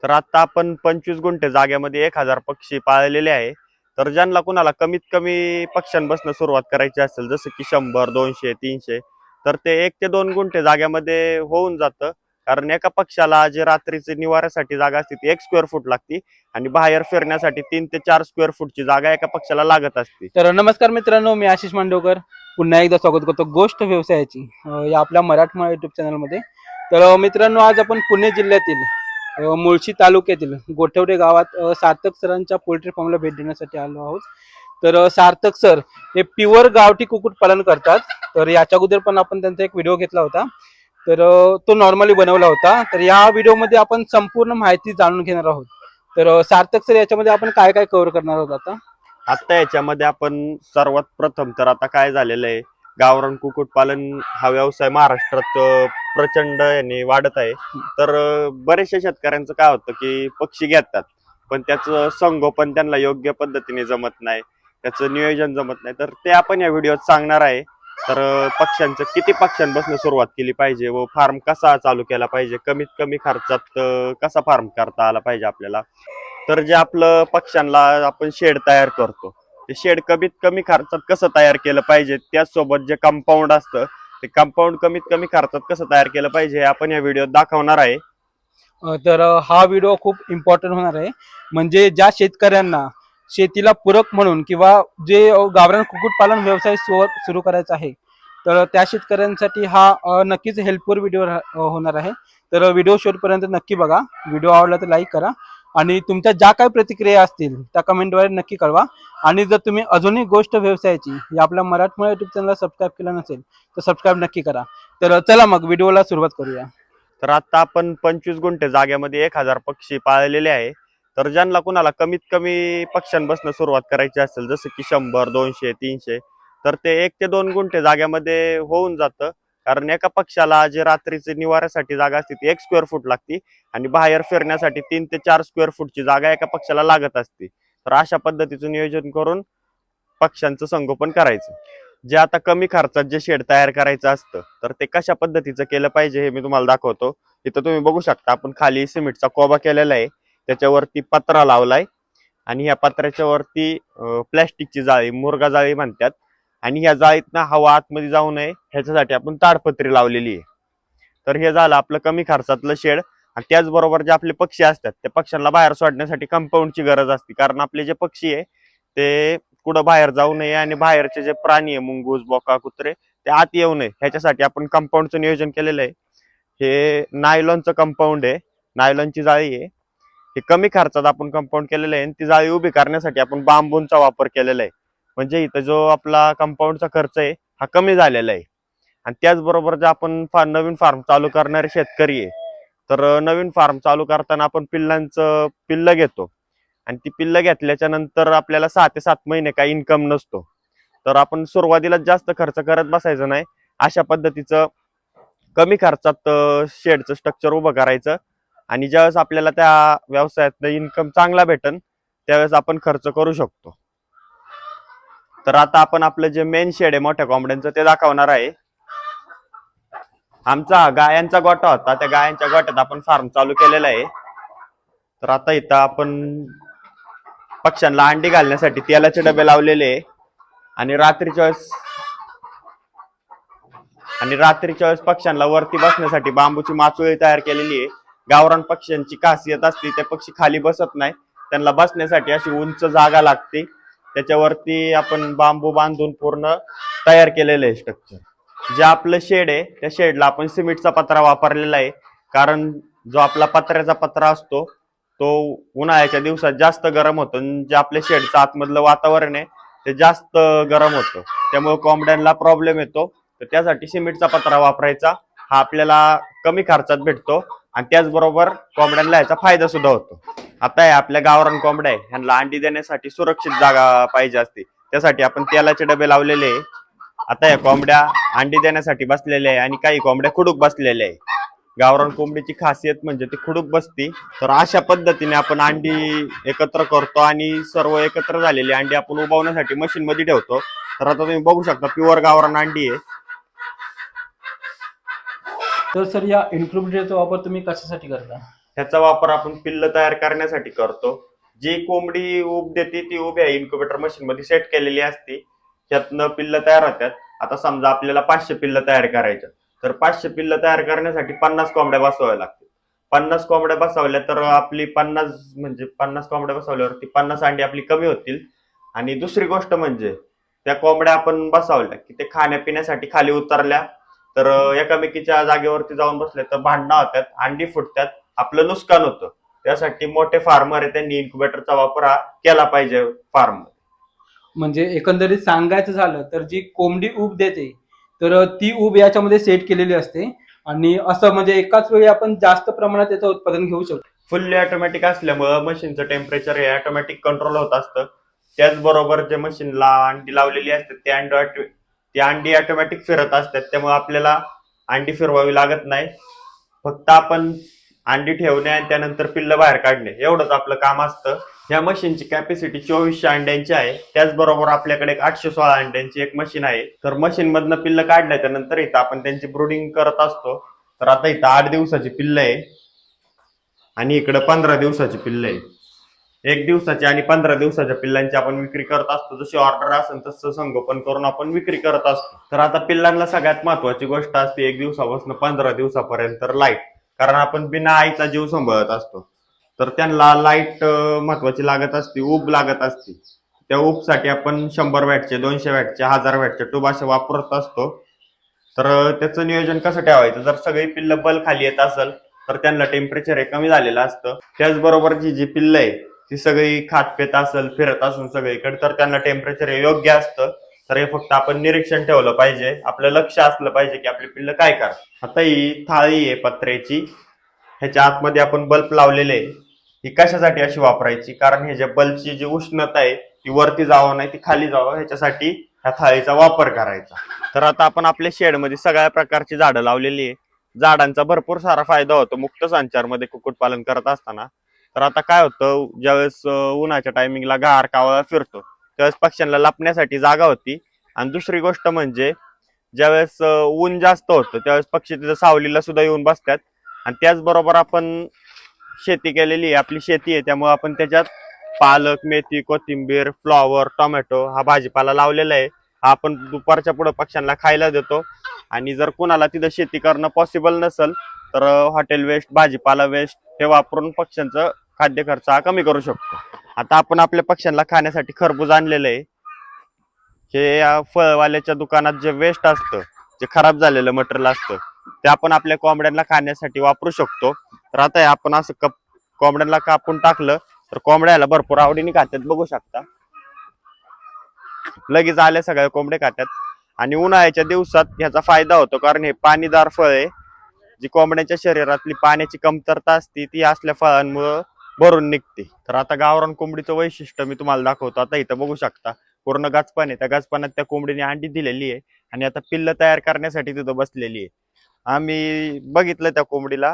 तर आता आपण 25 गुंठे जागेमध्ये 1000 पक्षी पाळलेले आहे. तर ज्यांना कुणाला कमीत कमी पक्ष्यांपासून सुरुवात करायची असेल, जसं की 100, 200, 300, तर ते 1 ते 2 गुंठे जागेमध्ये होऊन जातं. कारण एका पक्षाला जे रात्रीचे निवाऱ्यासाठी जागा असते ती 1 स्क्वेअर फूट लागते आणि बाहेर फिरण्यासाठी 3 ते 4 स्क्वेअर फूटची जागा एका पक्षाला लागत असते. तर नमस्कार मित्रांनो, मी आशिष मांडवकर पुन्हा एकदा स्वागत करतो गोष्ट व्यवसायाची या आपल्या मराठमोळा युट्यूब चॅनलमध्ये. तर मित्रांनो, आज आपण पुणे जिल्ह्यातील मुळशी तालुक्यातील गोठवडे गावात सार्थक सरांच्या पोल्ट्री फार्मला भेट देण्यासाठी आलो आहोत. तर सार्थक सर हे प्युअर गावठी कुक्कुटपालन करतात. तर याच्या अगोदर पण आपण त्यांचा एक व्हिडिओ घेतला होता, तर तो नॉर्मली बनवला होता. तर या व्हिडिओमध्ये आपण संपूर्ण माहिती जाणून घेणार आहोत. तर सार्थक सर, याच्यामध्ये आपण काय काय कव्हर करणार आहोत आता? आता याच्यामध्ये आपण सर्वात प्रथम तर आता काय झालेलं आहे, गावरान कुक्कुटपालन हा व्यवसाय महाराष्ट्रात प्रचंड याने वाढत आहे. तर बरेचशा शेतकऱ्यांचं काय होतं की पक्षी घेतात, पण त्याचं संगोपन त्यांना योग्य पद्धतीने जमत नाही, त्याचं नियोजन जमत नाही. तर ते आपण या व्हिडिओत सांगणार आहे. तर पक्ष्यांचं किती पक्ष्यांपासून सुरुवात केली पाहिजे व फार्म कसा चालू केला पाहिजे, कमीत कमी खर्चात कसा फार्म करता आला पाहिजे आपल्याला. तर जे आपलं पक्ष्यांना आपण शेड तयार करतो, ते शेड कमीत कमी खर्चात कसं तयार केलं पाहिजे, त्याचसोबत जे कंपाऊंड असतं ते कंपाऊंड कमीत कमी खर्चात कसं तयार केलं पाहिजे हे आपण या व्हिडिओत दाखवणार आहे. तर हा व्हिडिओ खूप इम्पॉर्टंट होणार आहे. म्हणजे ज्या शेतकऱ्यांना शेतीला पूरक म्हणून किंवा जे गावरान कुक्कुटपालन व्यवसाय सुरू करायचा आहे, तर त्या शेतकऱ्यांसाठी हा नक्कीच हेल्पफुल व्हिडिओ होणार आहे. तर व्हिडिओ शेवटपर्यंत नक्की बघा. व्हिडिओ आवडला तर लाईक करा आणि तुमच्या ज्या काही प्रतिक्रिया असतील त्या कमेंटद्वारे नक्की कळवा. आणि जर तुम्ही अजूनही गोष्ट व्यवसायाची या आपल्या मराठमोळ्या युट्यूब चॅनलला सबस्क्राईब केलं नसेल तर सबस्क्राईब नक्की करा. तर चला मग व्हिडिओला सुरुवात करूया. तर आता आपण 25 गुंठे जागेमध्ये 1000 पक्षी पाळलेले आहे. तर ज्यांना कुणाला कमीत कमी पक्ष्यांपासून सुरुवात करायची असेल, जसं की 100, 200, 300, तर ते 1 ते 2 गुंठे जागेमध्ये होऊन जातं. कारण एका पक्षाला जे रात्रीचे निवाऱ्यासाठी जागा असते ती 1 स्क्वेअर फूट लागते आणि बाहेर फिरण्यासाठी 3 ते 4 स्क्वेअर फूटची जागा एका पक्षाला लागत असते. तर अशा पद्धतीचं नियोजन करून पक्ष्यांचं संगोपन करायचं. जे आता कमी खर्चात जे शेड तयार करायचं असतं, तर ते कशा पद्धतीचं केलं पाहिजे हे मी तुम्हाला दाखवतो. इथं तुम्ही बघू शकता, आपण खाली सिमेंटचा कोबा केलेला आहे, त्याच्यावरती पत्रा लावलाय आणि ह्या पत्र्याच्या वरती प्लॅस्टिकची जाळी, मुरगा जाळी म्हणतात, आणि ह्या जाळीतनं हवा आतमध्ये जाऊ नये ह्याच्यासाठी आपण ताडपत्री लावलेली आहे. तर हे झालं आपलं कमी खर्चातलं शेड. आणि त्याचबरोबर जे आपले पक्षी असतात त्या पक्ष्यांना बाहेर सोडण्यासाठी कंपाऊंडची गरज असते, कारण आपले जे पक्षी आहे ते कुठं बाहेर जाऊ नये आणि बाहेरचे जे प्राणी आहे, मुंगूस, बोका, कुत्रे, ते आत येऊ नये ह्याच्यासाठी आपण कंपाऊंडचं नियोजन केलेलं आहे. हे नायलॉनचं कंपाऊंड आहे, नायलॉनची जाळी आहे. हे कमी खर्चात आपण कंपाऊंड केलेलं आहे आणि ती जाळी उभी करण्यासाठी आपण बांबूंचा वापर केलेला आहे. म्हणजे इथं जो आपला कंपाऊंडचा खर्च आहे हा कमी झालेला आहे. आणि त्याचबरोबर जे आपण नवीन फार्म चालू करणारे शेतकरी आहे, तर नवीन फार्म चालू करताना आपण पिल्लांचं पिल्ल घेतो आणि ती पिल्ल घेतल्याच्या नंतर आपल्याला 6 ते 7 महिने काही इन्कम नसतो. तर आपण सुरुवातीला जास्त खर्च करत बसायचं नाही. अशा पद्धतीचं कमी खर्चात शेडचं स्ट्रक्चर उभं करायचं आणि ज्यावेळेस आपल्याला त्या व्यवसायात इन्कम चांगला भेटन त्यावेळेस आपण खर्च करू शकतो. तर आता आपण आपलं जे मेन शेड आहे मोठ्या कोंबड्यांचं ते दाखवणार आहे. आमचा गायांचा गोठा होता, त्या गायांच्या गोठ्यात आपण फार्म चालू केलेला आहे. तर आता इथं आपण पक्ष्यांना अंडी घालण्यासाठी तेलाचे डबे लावलेले आहे आणि रात्रीच्या वेळेस पक्ष्यांना वरती बसण्यासाठी बांबूची माचोळी तयार केलेली आहे. गावरान पक्ष्यांची खासियत असते ते पक्षी खाली बसत नाही, त्यांना बसण्यासाठी अशी उंच जागा लागते. त्याच्यावरती आपण बांबू बांधून पूर्ण तयार केलेलं आहे स्ट्रक्चर. जे आपलं शेड आहे त्या शेडला आपण सिमेंटचा पत्रा वापरलेला आहे, कारण जो आपला पत्र्याचा पत्रा असतो तो उन्हाळ्याच्या दिवसात जास्त गरम होतो आणि जे आपल्या शेडचं आतमधलं वातावरण आहे ते जास्त गरम होतं, त्यामुळे कोंबड्यांना प्रॉब्लेम येतो. तर त्यासाठी सिमेंटचा पत्रा वापरायचा, हा आपल्याला कमी खर्चात भेटतो आणि त्याचबरोबर कोंबड्यांना याचा फायदा सुद्धा होतो. आता हे आपल्या गावरान कोंबड्या आहे, ह्यांना अंडी देण्यासाठी सुरक्षित जागा पाहिजे असते, त्यासाठी आपण तेलाचे डबे लावलेले आहे. आता या कोंबड्या अंडी देण्यासाठी बसलेल्या आहे आणि काही कोंबड्या खुडूक बसलेल्या आहे. गावरान कोंबडीची खासियत म्हणजे ती खुडूक बसती. तर अशा पद्धतीने आपण अंडी एकत्र करतो आणि सर्व एकत्र झालेली अंडी आपण उबवण्यासाठी मशीन मध्ये ठेवतो. तर आता तुम्ही बघू शकता प्युअर गावरान अंडी आहे. तर सर, या इन्क्युबेटरचा वापर तुम्ही कशासाठी करता? ह्याचा वापर आपण पिल्ल तयार करण्यासाठी करतो. जी कोंबडी ऊब देते ती ऊब या इन्क्युबेटर मशीन मध्ये सेट केलेली असते. त्यातनं पिल्ल तयार होतात. आता समजा आपल्याला 500 पिल्ल तयार करायचं, तर 500 पिल्ल तयार करण्यासाठी 50 कोंबड्या बसवाव्या लागतील. 50 कोंबड्या बसवल्या तर आपली 50 कोंबड्या बसवल्यावरती 50 अंडी आपली कमी होतील. आणि दुसरी गोष्ट म्हणजे त्या कोंबड्या आपण बसवल्या की ते खाण्यापिण्यासाठी खाली उतरल्या तर एकामेकीच्या जागेवरती जाऊन बसले तर भांडणं होतात, अंडी फुटतात, आपलं नुकसान होतं. त्यासाठी मोठे फार्मर आहे त्यांनी इन्क्युबेटरचा वापर हा केला पाहिजे फार्म. म्हणजे एकंदरीत सांगायचं झालं तर जी कोंबडी ऊब देते तर ती ऊब याच्यामध्ये सेट केलेली असते आणि असं म्हणजे एकाच वेळी आपण जास्त प्रमाणात त्याचं उत्पादन घेऊ शकतो. फुल्ली ऑटोमॅटिक असल्यामुळं मशीनचं टेम्परेचर हे ऑटोमॅटिक कंट्रोल होत असतं. त्याचबरोबर जे मशीनला अंडी लावलेली असतात ती अंडी ऑटोमॅटिक फिरत असतात, त्यामुळे आपल्याला अंडी फिरवावी लागत नाही. फक्त आपण अंडी ठेवणे आणि त्यानंतर पिल्ल बाहेर काढणे एवढंच आपलं काम असतं. या मशीनची कॅपॅसिटी 2400 अंड्यांची आहे. त्याचबरोबर आपल्याकडे एक 816 अंड्यांची एक मशीन आहे. तर मशीन मधनं पिल्ल काढल्याच्या नंतर इथं आपण त्यांची ब्रुडिंग करत असतो. तर आता इथं 8 दिवसाची पिल्ल आहे आणि इकडे 15 दिवसाची पिल्ल आहे. 1 दिवसाची आणि 15 दिवसाच्या पिल्लांची आपण विक्री करत असतो. जशी ऑर्डर असेल तसं संगोपन करून आपण विक्री करत असतो. तर आता पिल्लांना सगळ्यात महत्वाची गोष्ट असते 1 दिवसापासून 15 दिवसापर्यंत लाईट. कारण आपण बिना आईचा जीव सांभाळत असतो, तर त्यांना लाईट महत्वाची लागत असते, ऊब लागत असते. त्या ऊबसाठी आपण 100 वॅटचे, 200 वॅटचे, 1000 वॅटचे ट्यूब असे वापरत असतो. तर त्याचं नियोजन कसं ठेवायचं, जर सगळी पिल्ल बल खाली येत असेल तर त्यांना टेम्परेचर हे कमी झालेलं असतं. त्याचबरोबर जी पिल्ल आहे ती सगळी खात पेत असेल, फिरत असून सगळीकडे, तर त्यांना टेम्परेचर हे योग्य असतं. तर हे फक्त आपण निरीक्षण ठेवलं पाहिजे, आपलं लक्ष असलं पाहिजे की आपली पिल्ल काय करतात. आता ही थाळी आहे पत्र्याची, ह्याच्या आतमध्ये आपण बल्ब लावलेले आहे. ही कशासाठी अशी वापरायची, कारण हे जे बल्बची जी उष्णता आहे ती वरती जावं नाही ती खाली जावं ह्याच्यासाठी ह्या थाळीचा वापर करायचा. तर आता आपण आपल्या शेडमध्ये सगळ्या प्रकारची झाडं लावलेली आहे. झाडांचा भरपूर सारा फायदा होतो मुक्त संचारमध्ये कुक्कुटपालन करत असताना. तर आता काय होतं, ज्यावेळेस उन्हाच्या टायमिंगला गार कावळा फिरतो त्यावेळेस पक्ष्यांना लपण्यासाठी जागा होती. आणि दुसरी गोष्ट म्हणजे ज्यावेळेस ऊन जास्त होतं त्यावेळेस पक्षी तिथं सावलीला सुद्धा येऊन बसतात. आणि त्याचबरोबर आपण शेती केलेली आहे, आपली शेती आहे, त्यामुळे आपण त्याच्यात पालक, मेथी, कोथिंबीर, फ्लॉवर, टोमॅटो हा भाजीपाला लावलेला आहे. हा आपण दुपारच्या पुढे पक्ष्यांना खायला देतो. आणि जर कोणाला तिथं शेती करणं पॉसिबल नसेल तर हॉटेल वेस्ट, भाजीपाला वेस्ट हे वापरून पक्ष्यांचं खाद्य खर्च हा कमी करू शकतो. आता आपण आपल्या पक्ष्यांना खाण्यासाठी खरबूज आणलेलं आहे. हे फळवाल्याच्या दुकानात जे वेस्ट असतं, जे खराब झालेलं मटेरियल असतं, ते आपण आपल्या कोंबड्यांना खाण्यासाठी वापरू शकतो. तर आता आपण असं कोंबड्यांना कापून टाकलं तर कोंबड्याला भरपूर आवडीने खातात, बघू शकता. लगेच आल्या सगळ्या कोंबडे खातात. आणि उन्हाळ्याच्या दिवसात ह्याचा फायदा होतो कारण हे पाणीदार फळ आहे. जी कोंबड्यांच्या शरीरातली पाण्याची कमतरता असते ती असल्या फळांमुळे भरून निघते. तर आता गावरान कोंबडीचं वैशिष्ट्य मी तुम्हाला दाखवतो. आता इथं बघू शकता पूर्ण गाचपान आहे, त्या गाचपानात त्या कोंबडीने अंडी दिलेली आहे आणि आता पिल्ल तयार करण्यासाठी तिथं बसलेली आहे. आम्ही बघितलं त्या कोंबडीला,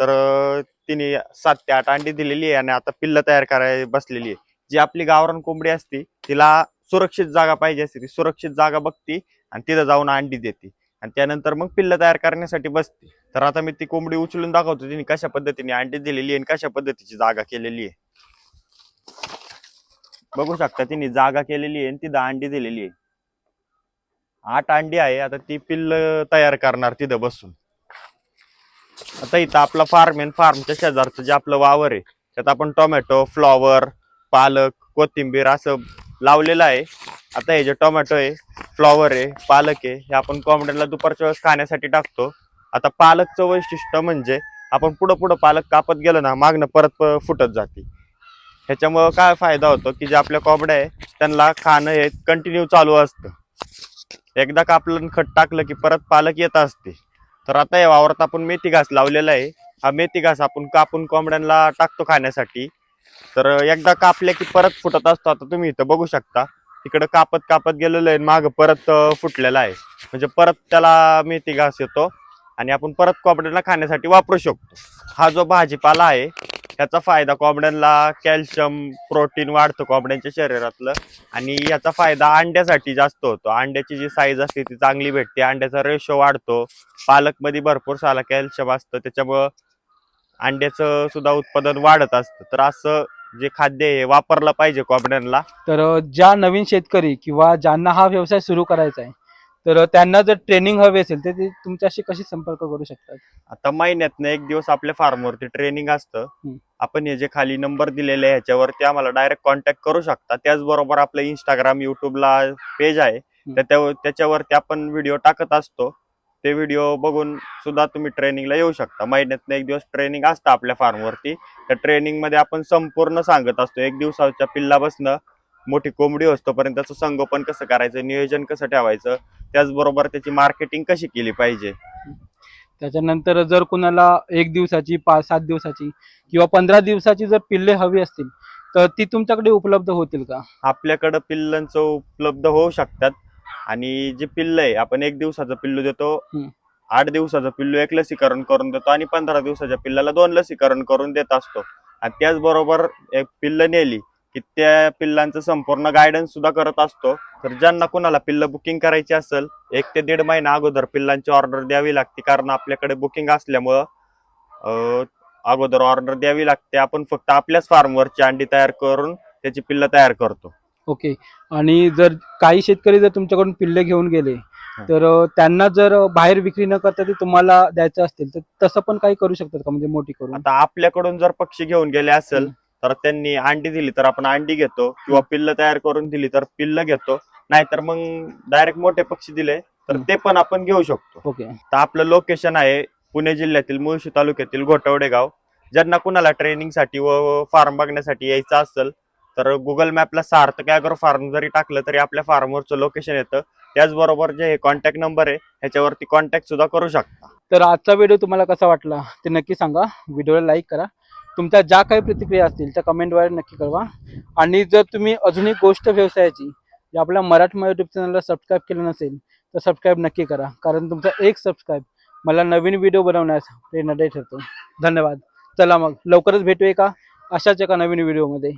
तर तिने 7 ते 8 अंडी दिलेली आहे आणि आता पिल्ल तयार करायला बसलेली आहे. जी आपली गावरान कोंबडी असती तिला सुरक्षित जागा पाहिजे असते, ती सुरक्षित जागा बघती आणि तिथं जाऊन अंडी देते आणि त्यानंतर मग पिल्ल तयार करण्यासाठी बसते. तर आता मी ती कोंबडी उचलून दाखवतो तिने कशा पद्धतीने अंडी दिलेली आहे आणि कशा पद्धतीची जागा केलेली आहे. बघू शकता तिने जागा केलेली आहे आणि तिथं अंडी दिलेली आहे. 8 अंडी आहे. आता ती पिल्ल तयार करणार तिथं बसून. आता इथं आपला फार्म आहे, फार्मच्या शेजारचं जे आपलं वावर आहे त्यात आपण टोमॅटो, फ्लॉवर, पालक, कोथिंबीर असं लावलेलं आहे. आता हे जे टोमॅटो आहे, फ्लॉवर आहे, पालक आहे, हे आपण कोंबड्यांना दुपारच्या वेळेस खाण्यासाठी टाकतो. आता पालकचं वैशिष्ट्य म्हणजे आपण पुढं पुढं पालक कापत गेलो ना मागणं परत फुटत जाते. ह्याच्यामुळं काय फायदा होतो की जे आपल्या कोंबड्या आहे त्यांना खाणं हे कंटिन्यू चालू असतं. एकदा कापलं खत टाकलं की परत पालक येत असते. तर आता या वावरात आपण मेथी घास लावलेला आहे. हा मेथी घास आपण कापून कोंबड्यांना टाकतो खाण्यासाठी. तर एकदा कापल्या की परत फुटत असतो. आता तुम्ही इथं बघू शकता तिकडं कापत कापत गेलेलं आहे, माग परत फुटलेला आहे. म्हणजे परत त्याला मेथी घास येतो आणि आपण परत कोंबड्यांना खाण्यासाठी वापरू शकतो. हा जो भाजीपाला आहे त्याचा फायदा कोंबड्यांना कॅल्शियम, प्रोटीन वाढतं कोंबड्यांच्या शरीरातलं. आणि याचा फायदा अंड्यासाठी जास्त होतो. अंड्याची जी साईज असते ती चांगली भेटते, अंड्याचा रेशो वाढतो. पालकमध्ये भरपूर सारा कॅल्शियम असतं, त्याच्यामुळं अंड्याचं सुद्धा उत्पादन वाढत असतं. तर असं जे खाद्य आहे हे वापरलं पाहिजे कोंबड्यांना. तर ज्या नवीन शेतकरी किंवा ज्यांना हा व्यवसाय सुरू करायचा आहे, तर त्यांना जर ट्रेनिंग हवी असेल तर ते तुमच्याशी कशी संपर्क करू शकतात? आता महिन्यातनं एक दिवस आपल्या फार्मवरती ट्रेनिंग असतं. आपण हे जे खाली नंबर दिलेले आहे ह्याच्यावरती आम्हाला डायरेक्ट कॉन्टॅक्ट करू शकता. त्याचबरोबर आपलं इंस्टाग्राम, युट्यूबला पेज आहे, तर त्याच्यावरती आपण व्हिडिओ टाकत असतो. ते व्हिडिओ बघून सुद्धा तुम्ही ट्रेनिंगला येऊ शकता. महिन्यातनं एक दिवस ट्रेनिंग असतं आपल्या फार्मवरती. त्या ट्रेनिंगमध्ये आपण संपूर्ण सांगत असतो. एक दिवसाच्या पिल्लापासनं मोठी कोंबडी असतोपर्यंत त्याचं संगोपन कसं करायचं, नियोजन कसं ठेवायचं, त्याचबरोबर त्याची मार्केटिंग कशी केली पाहिजे. त्याच्यानंतर जर कुणाला 1 दिवसाची, 5-7 दिवसाची किंवा 15 दिवसाची जर पिल्ले हवी असतील, तर ती तुमच्याकडे उपलब्ध होतील का? आपल्याकडं पिल्लांचं उपलब्ध होऊ शकतात. आणि जे पिल्ल आहे आपण 1 दिवसाचं पिल्लू देतो, 8 दिवसाचं पिल्लू 1 लसीकरण करून देतो आणि 15 दिवसाच्या पिल्लाला 2 लसीकरण करून देत असतो. आणि त्याचबरोबर एक पिल्ल नेली की त्या पिल्लांचं संपूर्ण गायडन्स सुद्धा करत असतो. तर ज्यांना कुणाला पिल्ल बुकिंग करायची असेल 1 ते 1.5 महिना अगोदर पिल्लांची ऑर्डर द्यावी लागते, कारण आपल्याकडे बुकिंग असल्यामुळं अगोदर ऑर्डर द्यावी लागते. आपण फक्त आपल्याच फार्मवरची अंडी तयार करून त्याची पिल्ल तयार करतो. ओके. आणि जर काही शेतकरी जर तुमच्याकडून पिल्ले घेऊन गेले, तर त्यांना जर बाहेर विक्री न करता ते तुम्हाला द्यायचं असतील, तर तसं पण काही करू शकतात का, म्हणजे मोठी करून? आता आपल्याकडून जर पक्षी घेऊन गेले असेल तर त्यांनी अंडी दिली तर आपण अंडी घेतो, किंवा पिल्ल तयार करून दिली तर पिल्ल घेतो. नाहीतर मग डायरेक्ट मोठे पक्षी दिले तर ते पण आपण घेऊ शकतो. ओके. तर आपलं लोकेशन आहे पुणे जिल्ह्यातील मुळशी तालुक्यातील घोटवडे गाव. ज्यांना कुणाला ट्रेनिंगसाठी व फार्म बघण्यासाठी यायचं असेल तर गुगल मॅपला सार्थक ॲग्रो फार्म जरी टाकलं तरी आपल्या फार्मवरचं लोकेशन येतं. त्याचबरोबर जे हे कॉन्टॅक्ट नंबर आहे ह्याच्यावरती कॉन्टॅक्ट सुद्धा करू शकता. तर आजचा व्हिडिओ तुम्हाला कसा वाटला ते नक्की सांगा. व्हिडिओला लाईक करा. तुमच्या ज्या काही प्रतिक्रिया असतील त्या कमेंटद्वारे नक्की कळवा. आणि जर तुम्ही अजून एक गोष्ट व्यवसायाची जे आपल्या मराठी युट्यूब चॅनलला सबस्क्राईब केलं नसेल तर सबस्क्राईब नक्की करा, कारण तुमचा एक सबस्क्राईब मला नवीन व्हिडिओ बनवण्यास प्रेरणादायी ठरतो. धन्यवाद. चला मग लवकरच भेटू एका अशाच एका नवीन व्हिडिओमध्ये.